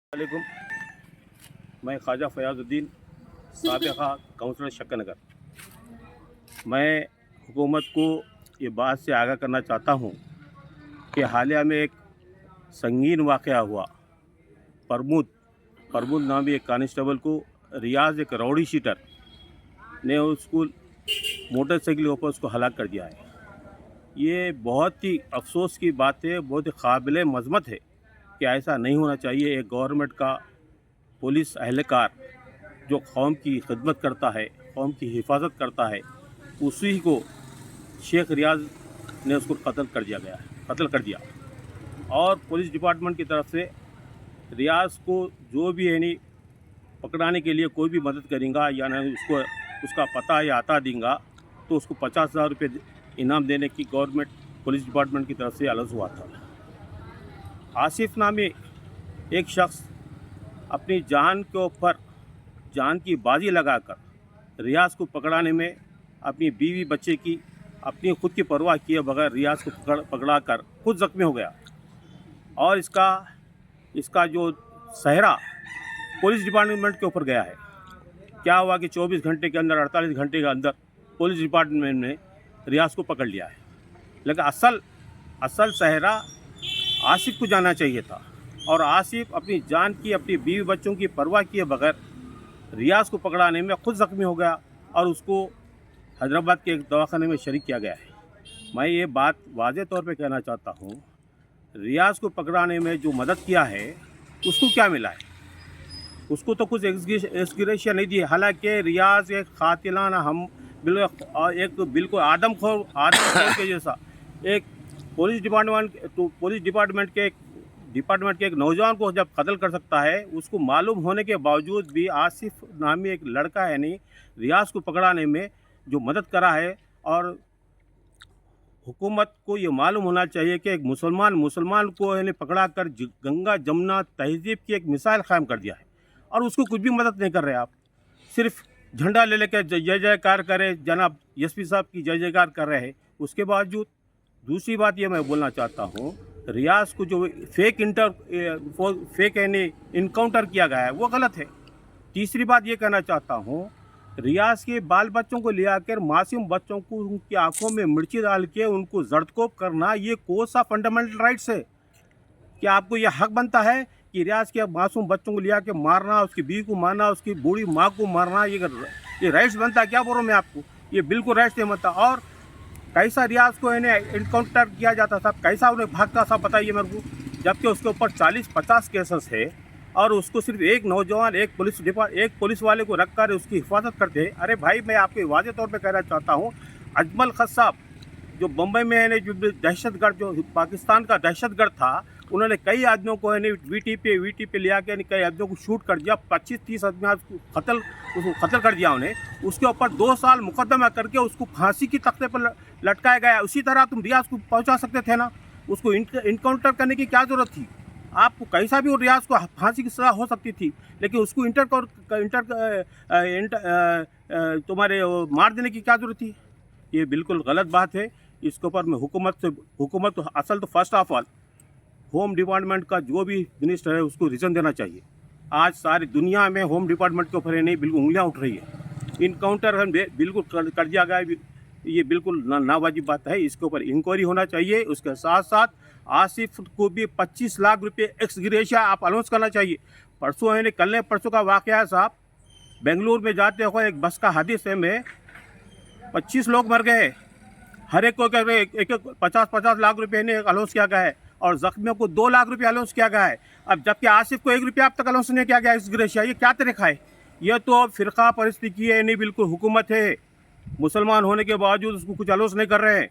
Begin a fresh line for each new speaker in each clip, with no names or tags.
वालेकुम। मैं ख्वाजा फयाजुद्दीन साबिक़ा काउंसलर शक्करनगर। मैं हुकूमत को ये बात से आगाह करना चाहता हूँ कि हालिया में एक संगीन वाक़या हुआ। प्रमोद नामी एक कांस्टेबल को रियाज एक राउडी शीटर ने उसको मोटरसाइकिल के ऊपर उसको हलाक कर दिया है। ये बहुत ही अफसोस की बात है, बहुत ही काबिल मज़म्मत है कि ऐसा नहीं होना चाहिए। एक गवर्नमेंट का पुलिस एहलकार जो कौम की खिदमत करता है, कौम की हिफाजत करता है, उसी को शेख रियाज ने उसको कत्ल कर दिया। और पुलिस डिपार्टमेंट की तरफ से रियाज को जो भी है नहीं पकड़ाने के लिए कोई भी मदद करेगा या नहीं उसको उसका पता या आता देगा तो उसको 50,000 रुपये इनाम देने की गवर्नमेंट पुलिस डिपार्टमेंट की तरफ से अलर्ट हुआ था। आसिफ नामी एक शख्स अपनी जान के ऊपर जान की बाजी लगाकर रियाज को पकड़ाने में अपनी बीवी बच्चे की अपनी खुद की परवाह किए बगैर रियाज को पकड़ा कर खुद ज़ख्मी हो गया। और इसका जो सहरा पुलिस डिपार्टमेंट के ऊपर गया है। क्या हुआ कि 24 घंटे के अंदर 48 घंटे के अंदर पुलिस डिपार्टमेंट ने रियाज को पकड़ लिया है। लेकिन असल सहरा आसिफ को जाना चाहिए था और आसिफ अपनी जान की अपनी बीवी बच्चों की परवाह किए बगैर रियाज को पकड़ाने में खुद ज़ख्मी हो गया और उसको हैदराबाद के एक दवाखाने में शरीक किया गया है। मैं ये बात वाज़े तौर पे कहना चाहता हूँ, रियाज को पकड़ाने में जो मदद किया है उसको क्या मिला है? उसको तो कुछ एक्सग्रेशिया नहीं दी। हालांकि रियाज एक कातिलाना बिल्कुल आदमखोर के जैसा एक पुलिस डिपार्टमेंट के एक नौजवान को जब कत्ल कर सकता है, उसको मालूम होने के बावजूद भी आसिफ नामी एक लड़का है नहीं रियाज को पकड़ाने में जो मदद करा है। और हुकूमत को ये मालूम होना चाहिए कि एक मुसलमान को यानी पकड़ा कर गंगा जमुना तहजीब की एक मिसाल कायम कर दिया है और उसको कुछ भी मदद नहीं कर रहे। आप सिर्फ झंडा ले लेकर जय जयकार करें, जनाब एसपी साहब की जय जयकार कर रहे हैं। उसके बावजूद दूसरी बात ये मैं बोलना चाहता हूँ, रियाज को जो फेक यानी इनकाउंटर किया गया है वो गलत है। तीसरी बात ये कहना चाहता हूँ, रियाज के बाल बच्चों को ले आकर मासूम बच्चों को उनकी आंखों में मिर्ची डाल के उनको जर्दकोब करना, ये कौन सा फंडामेंटल राइट्स है? क्या आपको यह हक बनता है कि रियाज के मासूम बच्चों को ले आकर मारना, उसकी बीवी को मारना, उसकी बूढ़ी माँ को मारना, ये राइट्स बनता है? क्या बोल रहा हूँ मैं आपको, ये बिल्कुल राइट्स नहीं बनता। और कैसा रियाज को इन्हें इनकाउंटर किया जाता था, कैसा उन्हें भागता था बताइए मेरे को, जबकि उसके ऊपर 40-50 केसेस है और उसको सिर्फ एक नौजवान एक पुलिस वाले को रख कर उसकी हिफाजत करते हैं। अरे भाई, मैं आपको वाज़े तौर पे कहना चाहता हूँ, अजमल खसाब जो बम्बई में है जो दहशतगर्द, जो पाकिस्तान का दहशतगर्द था, उन्होंने कई आदमियों को है वीटी पे ले आके कई आदमियों को शूट कर दिया। 25-30 आदमी उसको कत्ल कर दिया उन्हें। उसके ऊपर 2 साल मुकदमा करके उसको फांसी की तख्ते पर लटकाया गया। उसी तरह तुम रियाज को पहुंचा सकते थे ना, उसको इनकाउंटर करने की क्या ज़रूरत थी? आपको कैसा भी रियाज को फांसी की सज़ा हो सकती थी, लेकिन उसको तुम्हारे मार देने की क्या ज़रूरत थी? ये बिल्कुल गलत बात है। इसके ऊपर मैं हुकूमत असल तो first of all home department का जो भी मिनिस्टर है उसको रीज़न देना चाहिए। आज सारी दुनिया में होम डिपार्टमेंट के ऊपर नहीं बिल्कुल उंगलियां उठ रही है। इनकाउंटर बिल्कुल कर दिया गया, ये बिल्कुल नावाजिब बात है। इसके ऊपर इंक्वायरी होना चाहिए। उसके साथ साथ आसिफ को भी 25 लाख रुपये एक्स ग्रेशिया आप अनाउंस करना चाहिए। परसों का वाक़या साहब, बेंगलुरु में जाते हुए एक बस का हादसे में 25 लोग मर गए। हर एक को एक 50-50 लाख रुपये ने अनाउंस किया गया है और जख्मियों को 2 लाख रुपये अनाउंस किया गया है। अब जबकि आसिफ को 1 रुपया अब तक अनाउंस नहीं किया गया एक्स ग्रेशिया। ये क्या तरीका है? यह तो फ़िरका परिस्थिति है नहीं, बिल्कुल हुकूमत है। मुसलमान होने के बावजूद उसको कुछ अनाउंस नहीं कर रहे हैं।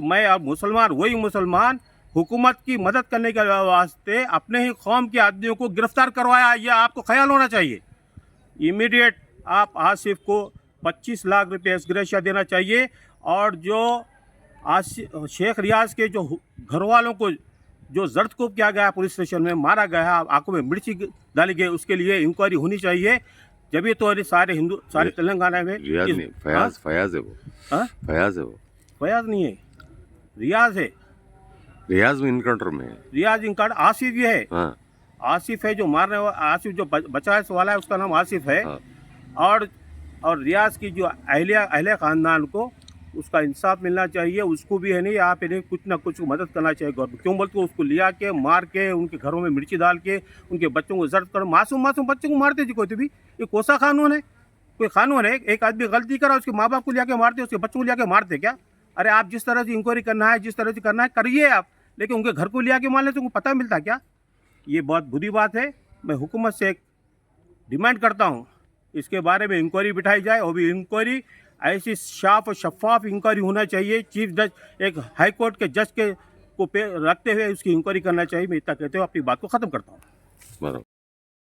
मैं अब मुसलमान हुकूमत की मदद करने के वास्ते अपने ही कौम के आदमियों को गिरफ्तार करवाया, यह आपको ख्याल होना चाहिए। इमीडिएट आप आसिफ को 25 लाख रुपये एक्स ग्रेशिया देना चाहिए और जो शेख रियाज के जो घर वालों को जो जर्दकोब किया गया, पुलिस स्टेशन में मारा गया, आंखों में मिर्ची डाली गई, उसके लिए इंक्वायरी होनी चाहिए। जब ये तो सारे तेलंगाना में
फयाज है वो।
फयाज नहीं है, रियाज है।
रियाज में इनकाउंटर में है।
रियाज इनकाउंटर आसिफ भी है। आसिफ है जो मारने वाला, आसिफ जो बचाए वाला है उसका नाम आसिफ है।
हाँ।
और रियाज की जो अहले ख़ानदान को उसका इंसाफ मिलना चाहिए। उसको भी है नहीं, आप इन्हें कुछ ना कुछ मदद करना चाहिए गवर्नमेंट। क्यों बोलते उसको लिया के मार के उनके घरों में मिर्ची डाल के उनके बच्चों को जर्द करो। मासूम बच्चों को मारते जी कोई तो भी, ये कौन सा कानून है? कोई कानून है? एक आदमी गलती करा उसके माँ बाप को लिया के मारते, उसके बच्चों को लिया के मारते क्या? अरे आप जिस तरह से इंक्वायरी करना है, जिस तरह से करना है करिए आप, लेकिन उनके घर को लिया के मारने से उनको पता मिलता क्या? ये बहुत बुरी बात है। मैं हुकूमत से एक डिमांड करता हूँ इसके बारे में इंक्वायरी बिठाई जाए, और भी इंक्वायरी ऐसी साफ और शफाफ इंक्वायरी होना चाहिए। चीफ जज एक हाई कोर्ट के जज के को पे रखते हुए उसकी इंक्वायरी करना चाहिए। मैं इतना कहते हुए अपनी बात को ख़त्म करता हूँ।
बराबर।